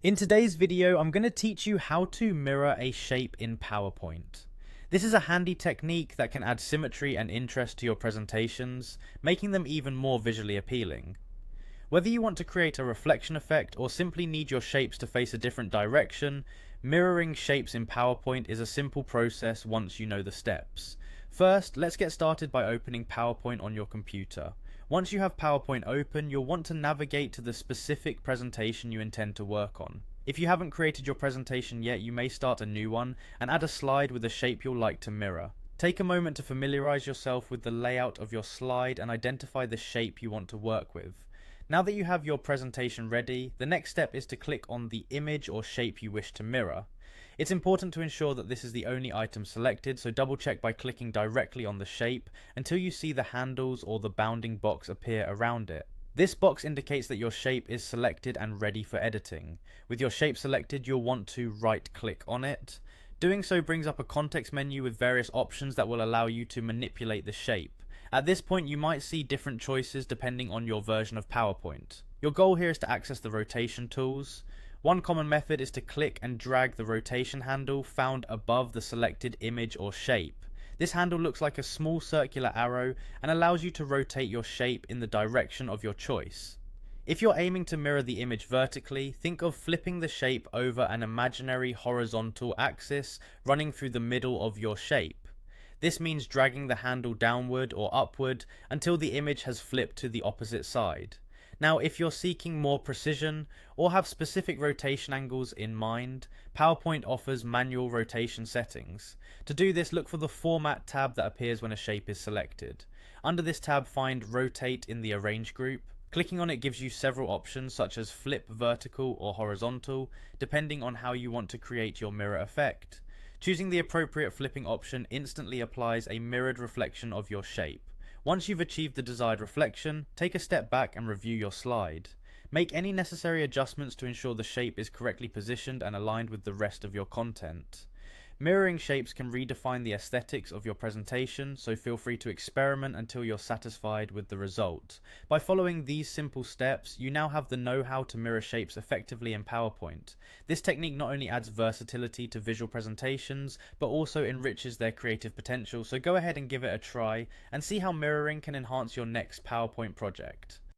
In today's video, I'm going to teach you how to mirror a shape in PowerPoint. This is a handy technique that can add symmetry and interest to your presentations, making them even more visually appealing. Whether you want to create a reflection effect or simply need your shapes to face a different direction, mirroring shapes in PowerPoint is a simple process once you know the steps. First, let's get started by opening PowerPoint on your computer. Once you have PowerPoint open, you'll want to navigate to the specific presentation you intend to work on. If you haven't created your presentation yet, you may start a new one and add a slide with a shape you'll like to mirror. Take a moment to familiarize yourself with the layout of your slide and identify the shape you want to work with. Now that you have your presentation ready, the next step is to click on the image or shape you wish to mirror. It's important to ensure that this is the only item selected, so double check by clicking directly on the shape until you see the handles or the bounding box appear around it. This box indicates that your shape is selected and ready for editing. With your shape selected, you'll want to right click on it. Doing so brings up a context menu with various options that will allow you to manipulate the shape. At this point, you might see different choices depending on your version of PowerPoint. Your goal here is to access the rotation tools. One common method is to click and drag the rotation handle found above the selected image or shape. This handle looks like a small circular arrow and allows you to rotate your shape in the direction of your choice. If you're aiming to mirror the image vertically, think of flipping the shape over an imaginary horizontal axis running through the middle of your shape. This means dragging the handle downward or upward until the image has flipped to the opposite side. Now, if you're seeking more precision or have specific rotation angles in mind, PowerPoint offers manual rotation settings. To do this, look for the Format tab that appears when a shape is selected. Under this tab, find Rotate in the Arrange group. Clicking on it gives you several options such as flip vertical or horizontal, depending on how you want to create your mirror effect. Choosing the appropriate flipping option instantly applies a mirrored reflection of your shape. Once you've achieved the desired reflection, take a step back and review your slide. Make any necessary adjustments to ensure the shape is correctly positioned and aligned with the rest of your content. Mirroring shapes can redefine the aesthetics of your presentation, so feel free to experiment until you're satisfied with the result. By following these simple steps, you now have the know-how to mirror shapes effectively in PowerPoint. This technique not only adds versatility to visual presentations, but also enriches their creative potential, so go ahead and give it a try and see how mirroring can enhance your next PowerPoint project.